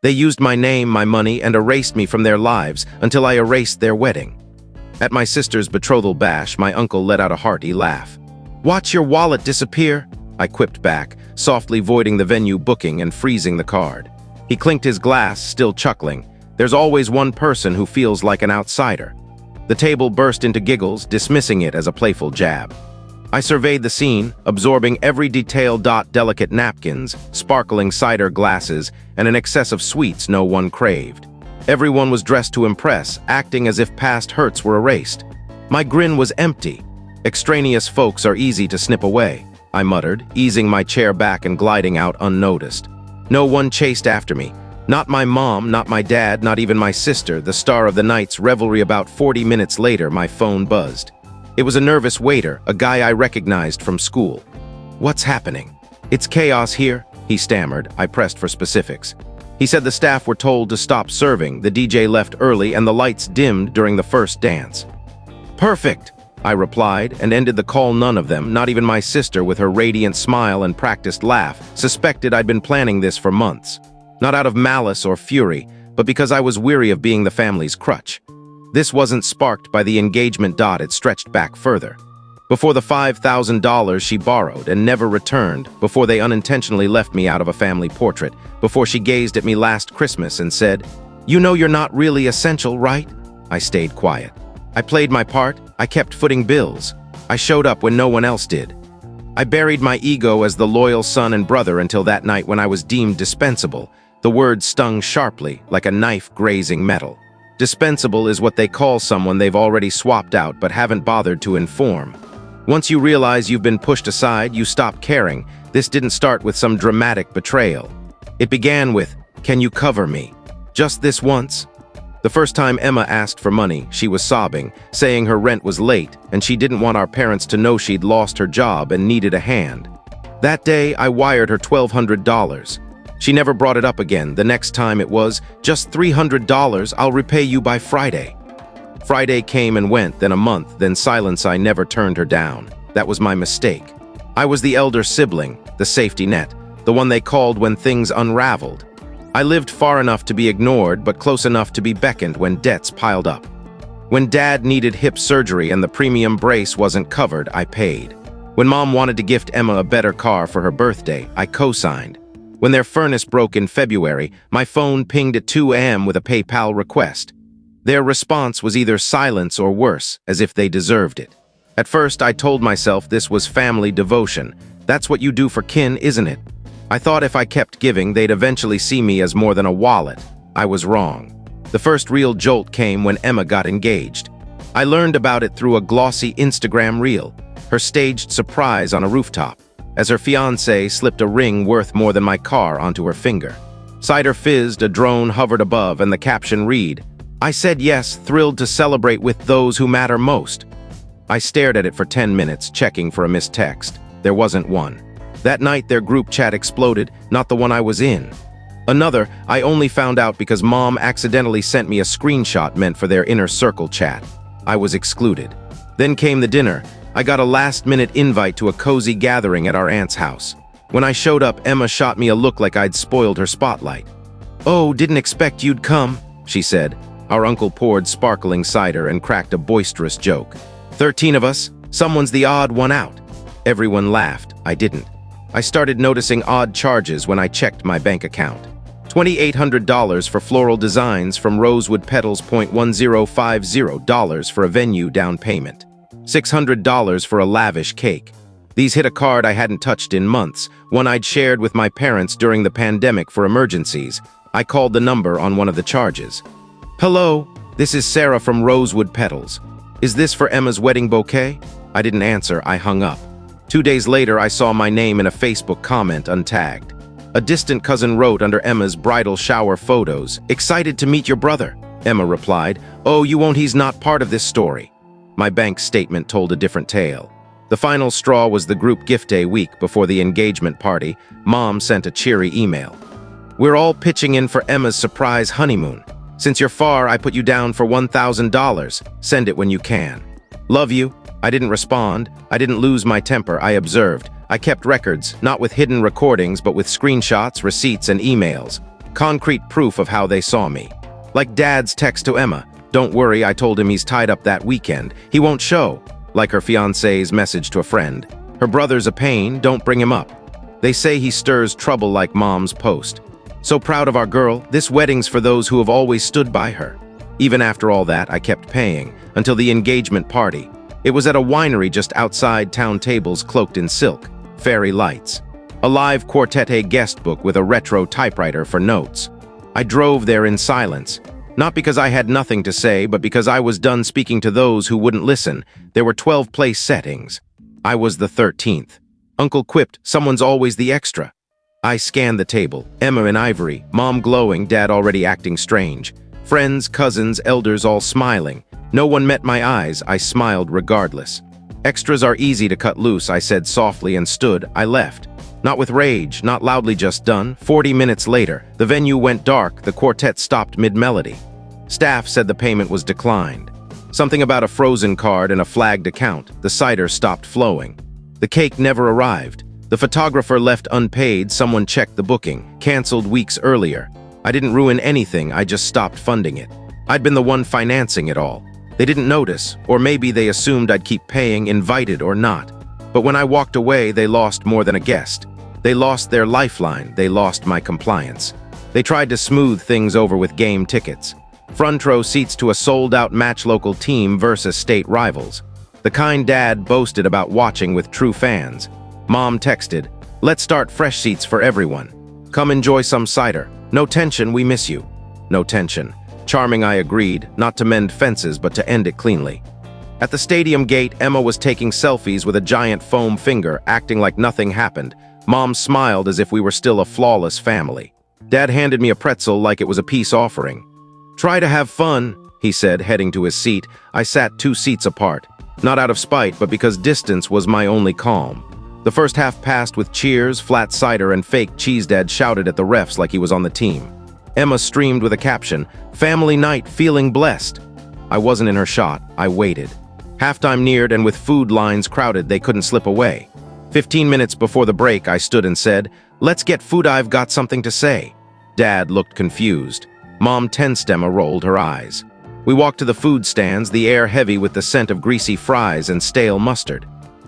They used my name, my money, and erased me from their lives until I erased their wedding. At my sister's betrothal bash, my uncle let out a hearty laugh. "Watch your wallet disappear," I quipped back, softly voiding the venue booking and freezing the card. He clinked his glass, still chuckling. There's always one person who feels like an outsider. The table burst into giggles, dismissing it as a playful jab. I surveyed the scene, absorbing every detail: delicate napkins, sparkling cider glasses, and an excess of sweets no one craved. Everyone was dressed to impress, acting as if past hurts were erased. My grin was empty. Extraneous folks are easy to snip away, I muttered, easing my chair back and gliding out unnoticed. No one chased after me. Not my mom, not my dad, not even my sister, the star of the night's revelry. About 40 minutes later, my phone buzzed. It was a nervous waiter, a guy I recognized from school. "What's happening?" "It's chaos here," he stammered. I pressed for specifics. He said the staff were told to stop serving, the DJ left early, and the lights dimmed during the first dance. "Perfect," I replied, and ended the call. None of them, not even my sister with her radiant smile and practiced laugh, suspected I'd been planning this for months. Not out of malice or fury, but because I was weary of being the family's crutch. This wasn't sparked by the engagement. It stretched back further. Before the $5,000 she borrowed and never returned, before they unintentionally left me out of a family portrait, before she gazed at me last Christmas and said, "You know you're not really essential, right?" I stayed quiet. I played my part. I kept footing bills. I showed up when no one else did. I buried my ego as the loyal son and brother until that night when I was deemed dispensable. The word stung sharply, like a knife grazing metal. Dispensable is what they call someone they've already swapped out but haven't bothered to inform. Once you realize you've been pushed aside, you stop caring. This didn't start with some dramatic betrayal. It began with, "Can you cover me? Just this once?" The first time Emma asked for money, she was sobbing, saying her rent was late, and she didn't want our parents to know she'd lost her job and needed a hand. That day, I wired her $1,200. She never brought it up again. The next time it was, "Just $300, I'll repay you by Friday." Friday came and went, then a month, then silence. I never turned her down. That was my mistake. I was the elder sibling, the safety net, the one they called when things unraveled. I lived far enough to be ignored, but close enough to be beckoned when debts piled up. When Dad needed hip surgery and the premium brace wasn't covered, I paid. When Mom wanted to gift Emma a better car for her birthday, I co-signed. When their furnace broke in February, my phone pinged at 2 a.m. with a PayPal request. Their response was either silence or worse, as if they deserved it. At first, I told myself this was family devotion. That's what you do for kin, isn't it? I thought if I kept giving, they'd eventually see me as more than a wallet. I was wrong. The first real jolt came when Emma got engaged. I learned about it through a glossy Instagram reel, her staged surprise on a rooftop, as her fiancé slipped a ring worth more than my car onto her finger. Cider fizzed, a drone hovered above, and the caption read, "I said yes, thrilled to celebrate with those who matter most." I stared at it for 10 minutes, checking for a missed text. There wasn't one. That night, their group chat exploded, not the one I was in. Another, I only found out because Mom accidentally sent me a screenshot meant for their inner circle chat. I was excluded. Then came the dinner. I got a last-minute invite to a cozy gathering at our aunt's house. When I showed up, Emma shot me a look like I'd spoiled her spotlight. "Oh, didn't expect you'd come," she said. Our uncle poured sparkling cider and cracked a boisterous joke. 13 of us, someone's the odd one out." Everyone laughed. I didn't. I started noticing odd charges when I checked my bank account. $2,800 for floral designs from Rosewood Petals. $1050 for a venue down payment. $600 for a lavish cake. These hit a card I hadn't touched in months, one I'd shared with my parents during the pandemic for emergencies. I called the number on one of the charges. "Hello, this is Sarah from Rosewood Petals. Is this for Emma's wedding bouquet?" I didn't answer. I hung up. 2 days later, I saw my name in a Facebook comment untagged. A distant cousin wrote under Emma's bridal shower photos, "Excited to meet your brother." Emma replied, "Oh, you won't, he's not part of this story." My bank statement told a different tale. The final straw was the group gift day week before the engagement party. Mom sent a cheery email. "We're all pitching in for Emma's surprise honeymoon. Since you're far, I put you down for $1,000. Send it when you can. Love you." I didn't respond. I didn't lose my temper. I observed. I kept records, not with hidden recordings, but with screenshots, receipts, and emails. Concrete proof of how they saw me. Like Dad's text to Emma. Don't worry, I told him he's tied up that weekend. He won't show. Like her fiancé's message to a friend. Her brother's a pain, don't bring him up. They say he stirs trouble like Mom's post. So proud of our girl, this wedding's for those who have always stood by her. Even after all that, I kept paying, until the engagement party. It was at a winery just outside town, tables cloaked in silk, fairy lights. A live quartet guest book with a retro typewriter for notes. I drove there in silence. Not because I had nothing to say, but because I was done speaking to those who wouldn't listen. There were 12 place settings. I was the 13th. Uncle quipped, someone's always the extra. I scanned the table. Emma in ivory, Mom glowing, Dad already acting strange. Friends, cousins, elders all smiling. No one met my eyes, I smiled regardless. Extras are easy to cut loose, I said softly and stood. I left. Not with rage, not loudly, just done. 40 minutes later, the venue went dark, the quartet stopped mid-melody. Staff said the payment was declined. Something about a frozen card and a flagged account. The cider stopped flowing. The cake never arrived. The photographer left unpaid, someone checked the booking, canceled weeks earlier. I didn't ruin anything, I just stopped funding it. I'd been the one financing it all. They didn't notice, or maybe they assumed I'd keep paying, invited or not. But when I walked away, they lost more than a guest. They lost their lifeline, they lost my compliance. They tried to smooth things over with game tickets. Front row seats to a sold-out match, local team versus state rivals. The kind Dad boasted about watching with true fans. Mom texted, let's start fresh seats for everyone. Come enjoy some cider. No tension, we miss you. No tension. Charming, I agreed, not to mend fences but to end it cleanly. At the stadium gate, Emma was taking selfies with a giant foam finger, acting like nothing happened. Mom smiled as if we were still a flawless family. Dad handed me a pretzel like it was a peace offering. Try to have fun, he said, heading to his seat. I sat 2 seats apart. Not out of spite, but because distance was my only calm. The first half passed with cheers, flat cider, and fake cheese. Dad shouted at the refs like he was on the team. Emma streamed with a caption, family night, feeling blessed. I wasn't in her shot. I waited. Halftime neared, and with food lines crowded, they couldn't slip away. 15 minutes before the break, I stood and said, let's get food, I've got something to say. Dad looked confused. Mom Tenstema rolled her eyes. We walked to the food stands, the air heavy with the scent of greasy fries and stale mustard.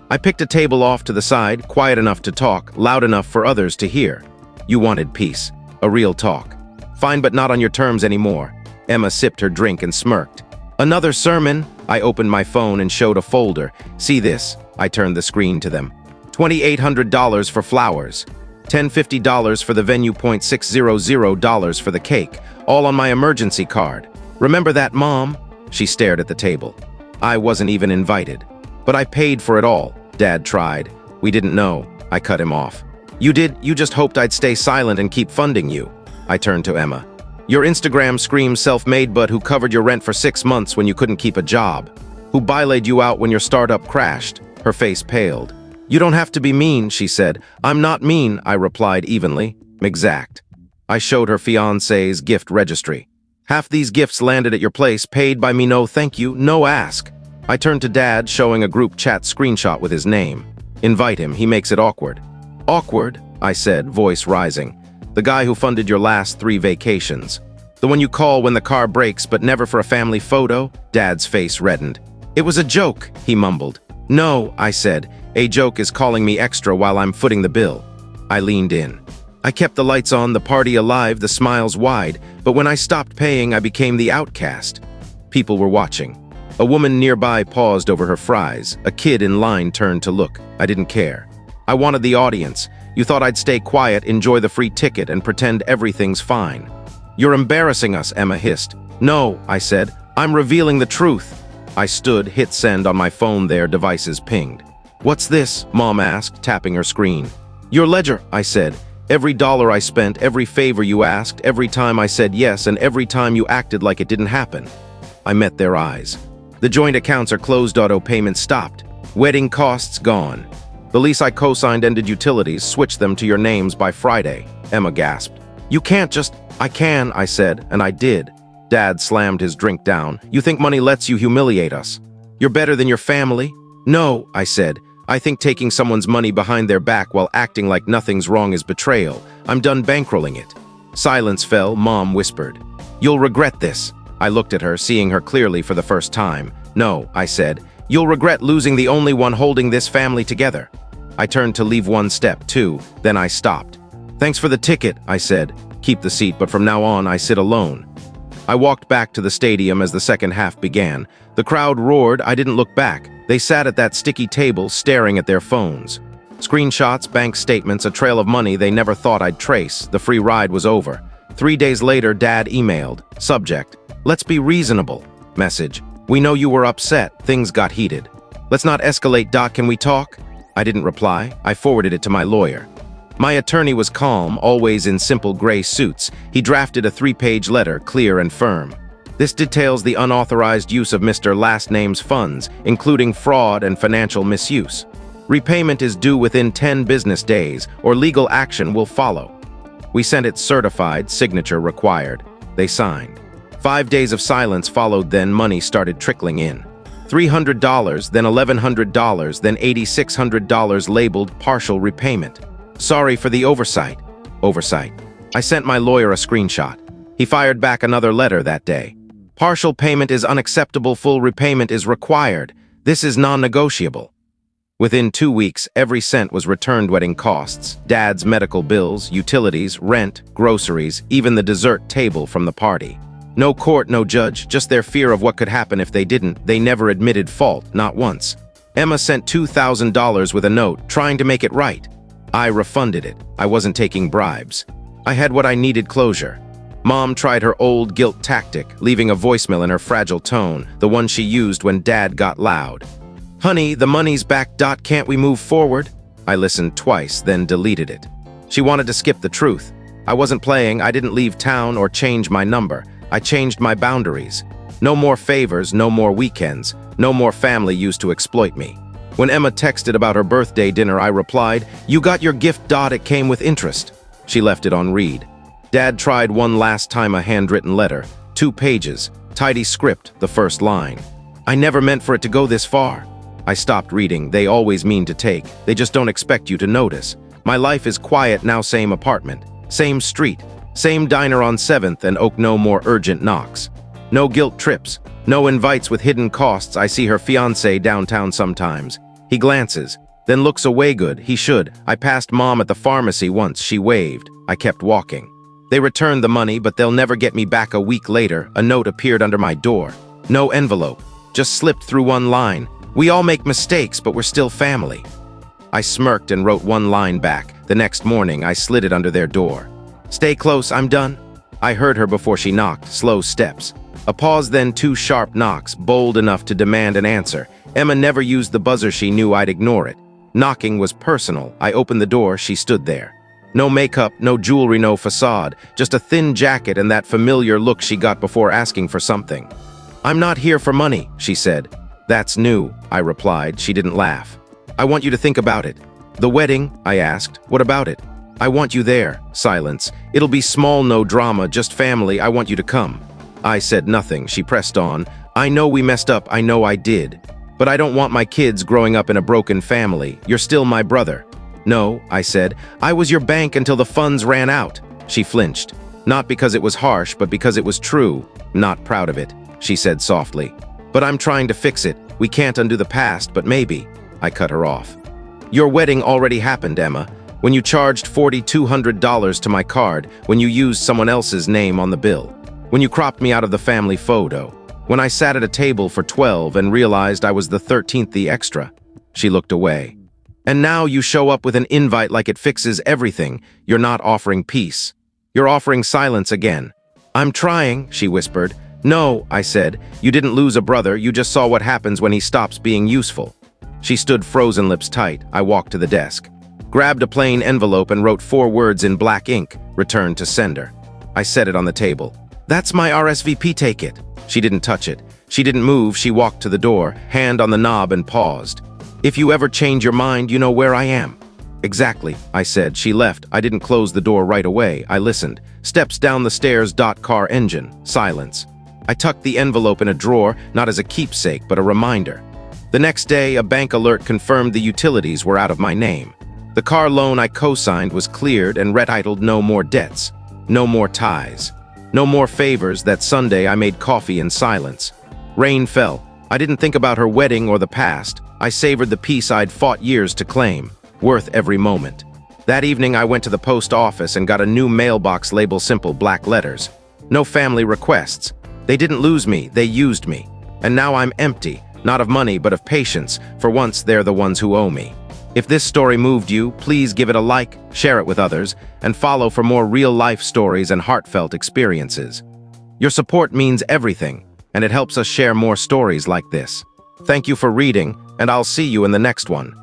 I picked a table off to the side, quiet enough to talk, loud enough for others to hear. You wanted peace, a real talk. Fine, but not on your terms anymore. Emma sipped her drink and smirked. Another sermon? I opened my phone and showed a folder. See this? I turned the screen to them. $2,800 for flowers. $1,050 for the venue, $600 for the cake. All on my emergency card. Remember that, Mom? She stared at the table. I wasn't even invited. But I paid for it all. Dad tried. We didn't know. I cut him off. You did? You just hoped I'd stay silent and keep funding you. I turned to Emma. Your Instagram screams self-made, but who covered your rent for 6 months when you couldn't keep a job? Who bilaid you out when your startup crashed? Her face paled. You don't have to be mean, she said. I'm not mean, I replied evenly. Exact. I showed her fiancé's gift registry. Half these gifts landed at your place, paid by me, no thank you, no ask. I turned to Dad, showing a group chat screenshot with his name. Invite him, he makes it awkward. Awkward, I said, voice rising. The guy who funded your last 3 vacations. The one you call when the car breaks, but never for a family photo? Dad's face reddened. It was a joke, he mumbled. No, I said. A joke is calling me extra while I'm footing the bill. I leaned in. I kept the lights on, the party alive, the smiles wide, but when I stopped paying, I became the outcast. People were watching. A woman nearby paused over her fries. A kid in line turned to look. I didn't care. I wanted the audience. You thought I'd stay quiet, enjoy the free ticket, and pretend everything's fine. You're embarrassing us, Emma hissed. No, I said. I'm revealing the truth. I stood, hit send on my phone. Their devices pinged. What's this? Mom asked, tapping her screen. Your ledger, I said. Every dollar I spent, every favor you asked, every time I said yes, and every time you acted like it didn't happen. I met their eyes. The joint accounts are closed, auto payments stopped. Wedding costs gone. The lease I co-signed ended, utilities, switched them to your names by Friday. Emma gasped. You can't just... I can, I said, and I did. Dad slammed his drink down. You think money lets you humiliate us? You're better than your family? No, I said. I think taking someone's money behind their back while acting like nothing's wrong is betrayal. I'm done bankrolling it. Silence fell. Mom whispered, "You'll regret this." I looked at her, seeing her clearly for the first time. "No," I said. "You'll regret losing the only one holding this family together." I turned to leave one step, too, then I stopped. "Thanks for the ticket," I said. "Keep the seat, but from now on, I sit alone." I walked back to the stadium as the second half began. The crowd roared. I didn't look back. They sat at that sticky table, staring at their phones. Screenshots, bank statements, a trail of money they never thought I'd trace. The free ride was over. 3 days later, Dad emailed. Subject: "Let's be reasonable." Message: "We know you were upset. Things got heated. Let's not escalate. Can we talk?" I didn't reply. I forwarded it to my lawyer. My attorney was calm, always in simple gray suits. He drafted a 3-page letter, clear and firm. This details the unauthorized use of Mr. Last Name's funds, including fraud and financial misuse. Repayment is due within 10 business days, or legal action will follow. We sent it certified, signature required. They signed. 5 days of silence followed, then money started trickling in. $300, then $1,100, then $8,600 labeled partial repayment. "Sorry for the oversight." Oversight. I sent my lawyer a screenshot. He fired back another letter that day. "Partial payment is unacceptable. Full repayment is required. This is non-negotiable." Within 2 weeks, every cent was returned. Wedding costs, Dad's medical bills, utilities, rent, groceries, even the dessert table from the party. No court, no judge, just their fear of what could happen if they didn't. They never admitted fault, not once. Emma sent $2,000 with a note, trying to make it right. I refunded it. I wasn't taking bribes. I had what I needed: closure. Mom tried her old guilt tactic, leaving a voicemail in her fragile tone, the one she used when Dad got loud. "Honey, the money's back. Can't we move forward?" I listened twice, then deleted it. She wanted to skip the truth. I wasn't playing. I didn't leave town or change my number. I changed my boundaries. No more favors, no more weekends, no more family used to exploit me. When Emma texted about her birthday dinner, I replied, "You got your gift. It came with interest." She left it on read. Dad tried one last time, a handwritten letter. 2 pages, tidy script, the first line. "I never meant for it to go this far." I stopped reading. They always mean to take. They just don't expect you to notice. My life is quiet now. Same apartment, same street, same diner on 7th and Oak. No more urgent knocks. No guilt trips. No invites with hidden costs. I see her fiancé downtown sometimes. He glances, then looks away. Good, he should. I passed Mom at the pharmacy once. She waved. I kept walking. They returned the money, but they'll never get me back. A week later, a note appeared under my door. No envelope, just slipped through one line. "We all make mistakes, but we're still family." I smirked and wrote one line back. The next morning, I slid it under their door. "Stay close, I'm done." I heard her before she knocked, slow steps. A pause, then 2 sharp knocks, bold enough to demand an answer. Emma never used the buzzer. She knew I'd ignore it. Knocking was personal. I opened the door. She stood there. No makeup, no jewelry, no facade, just a thin jacket and that familiar look she got before asking for something. "I'm not here for money," she said. "That's new," I replied. She didn't laugh. "I want you to think about it." "The wedding?" I asked. "What about it?" "I want you there." Silence. "It'll be small, no drama, just family. I want you to come." I said nothing. She pressed on. "I know we messed up. I know I did. But I don't want my kids growing up in a broken family. You're still my brother." "No," I said. "I was your bank until the funds ran out." She flinched. Not because it was harsh, but because it was true. "Not proud of it," she said softly. "But I'm trying to fix it. We can't undo the past, but maybe." I cut her off. "Your wedding already happened, Emma. When you charged $4,200 to my card, when you used someone else's name on the bill. When you cropped me out of the family photo. When I sat at a table for 12 and realized I was the 13th, the extra." She looked away. "And now you show up with an invite like it fixes everything. You're not offering peace. You're offering silence again." "I'm trying," she whispered. "No," I said. "You didn't lose a brother. You just saw what happens when he stops being useful." She stood frozen, lips tight. I walked to the desk, grabbed a plain envelope and wrote 4 words in black ink: "Return to sender." I set it on the table. "That's my RSVP, take it." She didn't touch it. She didn't move. She walked to the door, hand on the knob, and paused. "If you ever change your mind, you know where I am." "Exactly," I said. She left. I didn't close the door right away. I listened. Steps down the stairs. Car engine. Silence. I tucked the envelope in a drawer, not as a keepsake, but a reminder. The next day, a bank alert confirmed the utilities were out of my name. The car loan I co-signed was cleared and retitled "No more debts." No more ties. No more favors. That Sunday I made coffee in silence. Rain fell. I didn't think about her wedding or the past. I savored the peace I'd fought years to claim, worth every moment. That evening I went to the post office and got a new mailbox label, simple black letters. No family requests. They didn't lose me, they used me. And now I'm empty, not of money but of patience. For once they're the ones who owe me. If this story moved you, please give it a like, share it with others, and follow for more real-life stories and heartfelt experiences. Your support means everything, and it helps us share more stories like this. Thank you for reading, and I'll see you in the next one.